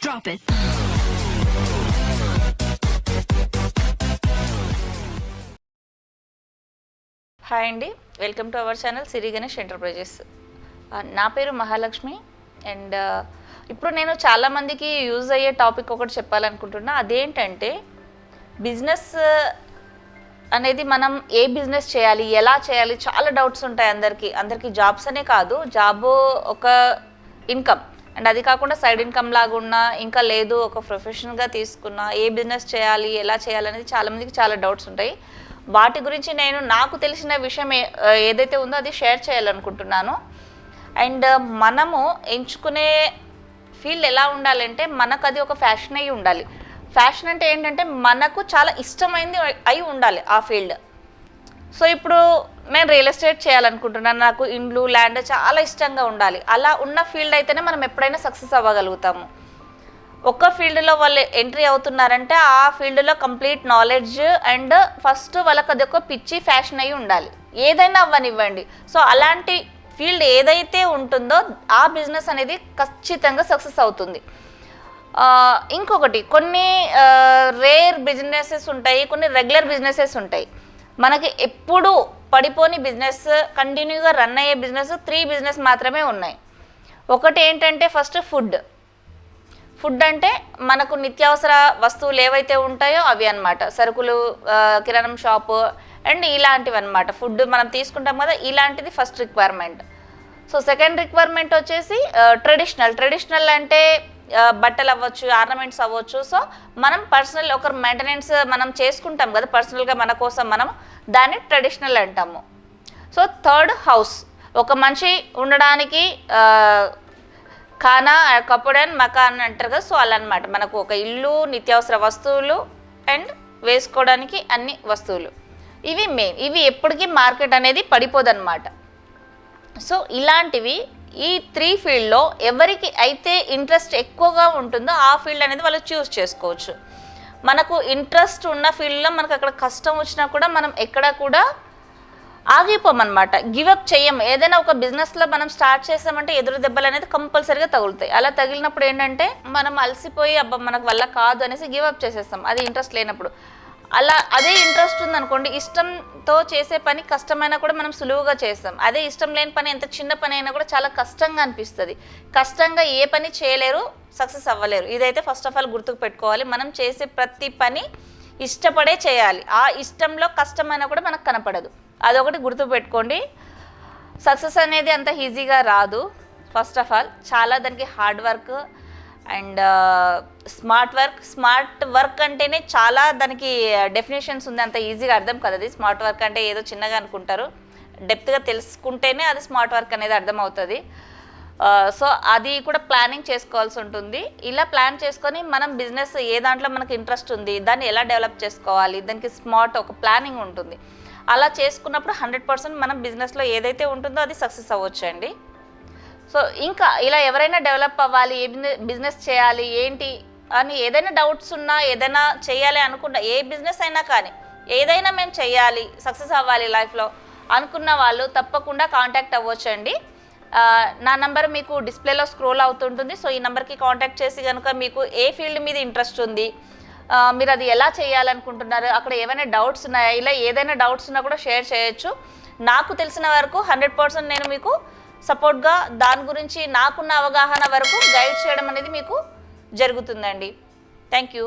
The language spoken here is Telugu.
Drop it. హాయ్ అండి, welcome to our channel Siri Ganesh enterprises. నా పేరు మహాలక్ష్మి అండ్ ఇప్పుడు నేను చాలామందికి యూజ్ అయ్యే టాపిక్ ఒకటి చెప్పాలనుకుంటున్నా. అదేంటంటే బిజినెస్ అనేది మనం ఏ బిజినెస్ చేయాలి, ఎలా చేయాలి, చాలా డౌట్స్ ఉంటాయి అందరికీ జాబ్స్ అనే కాదు, జాబ్ ఒక ఇన్కమ్ అండ్ అది కాకుండా సైడ్ ఇన్కమ్ లాగా ఉన్నా, ఇంకా లేదు ఒక ప్రొఫెషన్గా తీసుకున్నా ఏ బిజినెస్ చేయాలి, ఎలా చేయాలి అనేది చాలామందికి చాలా డౌట్స్ ఉంటాయి. వాటి గురించి నేను నాకు తెలిసిన విషయం ఏదైతే ఉందో అది షేర్ చేయాలనుకుంటున్నాను. అండ్ మనము ఎంచుకునే ఫీల్డ్ ఎలా ఉండాలంటే మనకు అది ఒక ఫ్యాషన్ అయి ఉండాలి. ఫ్యాషన్ అంటే ఏంటంటే మనకు చాలా ఇష్టమైంది అయి ఉండాలి ఆ ఫీల్డ్. సో ఇప్పుడు నేను రియల్ ఎస్టేట్ చేయాలనుకుంటున్నాను, నాకు ఇండ్లు ల్యాండ్ చాలా ఇష్టంగా ఉండాలి. అలా ఉన్న ఫీల్డ్ అయితేనే మనం ఎప్పుడైనా సక్సెస్ అవ్వగలుగుతాము. ఒక్క ఫీల్డ్లో వాళ్ళు ఎంట్రీ అవుతున్నారంటే ఆ ఫీల్డ్లో కంప్లీట్ నాలెడ్జ్ అండ్ ఫస్ట్ వాళ్ళకి అది ఒక పిచ్చి ఫ్యాషన్ అయి ఉండాలి, ఏదైనా అవ్వనివ్వండి. సో అలాంటి ఫీల్డ్ ఏదైతే ఉంటుందో ఆ బిజినెస్ అనేది ఖచ్చితంగా సక్సెస్ అవుతుంది. ఇంకొకటి కొన్ని రేర్ బిజినెసెస్ ఉంటాయి, కొన్ని రెగ్యులర్ బిజినెసెస్ ఉంటాయి. మనకి ఎప్పుడు పడిపోని బిజినెస్, కంటిన్యూగా రన్ అయ్యే బిజినెస్ 3 బిజినెస్ మాత్రమే ఉన్నాయి. ఒకటి ఏంటంటే ఫస్ట్ ఫుడ్ అంటే మనకు నిత్యావసర వస్తువులు ఏవైతే ఉంటాయో అవి అన్నమాట, సరుకులు, కిరాణం షాపు అండ్ ఇలాంటివి అన్నమాట. ఫుడ్ మనం తీసుకుంటాం కదా, ఇలాంటిది first requirement. So second requirement వచ్చేసి ట్రెడిషనల్ అంటే బట్టలు అవ్వచ్చు, ఆర్నమెంట్స్ అవ్వచ్చు. సో మనం పర్సనల్ ఒక మెయింటెనెన్స్ మనం చేసుకుంటాం కదా పర్సనల్గా మన కోసం, మనం దాన్ని ట్రెడిషనల్ అంటాము. సో థర్డ్ హౌస్, ఒక మనిషి ఉండడానికి ఖానా, కపుడ్ అండ్ మకాన్ అంటారు కదా. సో అలా అనమాట, మనకు ఒక ఇల్లు, నిత్యావసర వస్తువులు అండ్ వేసుకోవడానికి అన్ని వస్తువులు, ఇవి మెయిన్. ఇవి ఎప్పటికీ మార్కెట్ అనేది పడిపోదన్నమాట. సో ఇలాంటివి ఈ 3 ఫీల్డ్లో ఎవరికి అయితే ఇంట్రెస్ట్ ఎక్కువగా ఉంటుందో ఆ ఫీల్డ్ అనేది వాళ్ళు చూస్ చేసుకోవచ్చు. మనకు ఇంట్రెస్ట్ ఉన్న ఫీల్డ్లో మనకు అక్కడ కష్టం వచ్చినా కూడా మనం ఎక్కడ కూడా ఆగిపోమన్నమాట, గివప్ చెయ్యం. ఏదైనా ఒక బిజినెస్లో మనం స్టార్ట్ చేసామంటే ఎదురు దెబ్బలు అనేది కంపల్సరీగా తగులుతాయి. అలా తగిలినప్పుడు ఏంటంటే మనం అలసిపోయి అబ్బా మనకు వల్ల కాదు అనేసి గివప్ చేసేస్తాం, అది ఇంట్రెస్ట్ లేనప్పుడు. అదే ఇంట్రెస్ట్ ఉందనుకోండి, ఇష్టంతో చేసే పని కష్టమైనా కూడా మనం సులువుగా చేస్తాం. అదే ఇష్టం లేని పని, ఎంత చిన్న పని అయినా కూడా చాలా కష్టంగా అనిపిస్తుంది. కష్టంగా ఏ పని చేయలేరు, సక్సెస్ అవ్వలేరు. ఇదైతే ఫస్ట్ ఆఫ్ ఆల్ గుర్తుకు పెట్టుకోవాలి. మనం చేసే ప్రతి పని ఇష్టపడే చేయాలి. ఆ ఇష్టంలో కష్టమైనా కూడా మనకు కనపడదు, అదొకటి గుర్తు పెట్టుకోండి. సక్సెస్ అనేది అంత ఈజీగా రాదు. ఫస్ట్ ఆఫ్ ఆల్ చాలా దానికి hard work and smart work అంటేనే చాలా దానికి డెఫినేషన్స్ ఉంది, అంత ఈజీగా అర్థం కదా. అది స్మార్ట్ వర్క్ అంటే ఏదో చిన్నగా అనుకుంటారు, డెప్త్గా తెలుసుకుంటేనే అది స్మార్ట్ వర్క్ అనేది అర్థం అవుతుంది. సో అది కూడా ప్లానింగ్ చేసుకోవాల్సి ఉంటుంది. ఇలా ప్లాన్ చేసుకొని మనం బిజినెస్ ఏ దాంట్లో మనకు ఇంట్రెస్ట్ ఉంది, దాన్ని ఎలా డెవలప్ చేసుకోవాలి, దానికి స్మార్ట్ ఒక ప్లానింగ్ ఉంటుంది. అలా చేసుకున్నప్పుడు 100% మనం బిజినెస్లో ఏదైతే ఉంటుందో అది సక్సెస్ అవ్వచ్చండి. సో ఇంకా ఇలా ఎవరైనా డెవలప్ అవ్వాలి, ఏ బిజినెస్ చేయాలి ఏంటి అని ఏదైనా డౌట్స్ ఉన్నా, ఏదైనా చేయాలి అనుకున్నా, ఏ బిజినెస్ అయినా కానీ ఏదైనా మేము చేయాలి, సక్సెస్ అవ్వాలి లైఫ్లో అనుకున్న వాళ్ళు తప్పకుండా కాంటాక్ట్ అవ్వచ్చండి. నా నంబర్ మీకు డిస్ప్లేలో స్క్రోల్ అవుతుంటుంది. సో ఈ నెంబర్కి కాంటాక్ట్ చేసి కనుక మీకు ఏ ఫీల్డ్ మీద ఇంట్రెస్ట్ ఉంది, మీరు అది ఎలా చేయాలనుకుంటున్నారు, అక్కడ ఏమైనా డౌట్స్ ఉన్నాయా, ఇలా ఏదైనా డౌట్స్ ఉన్నా కూడా షేర్ చేయొచ్చు. నాకు తెలిసిన వరకు 100% నేను మీకు సపోర్ట్గా దాని గురించి నాకున్న అవగాహన వరకు గైడ్ చేయడం అనేది మీకు జరుగుతుందండి. Thank you.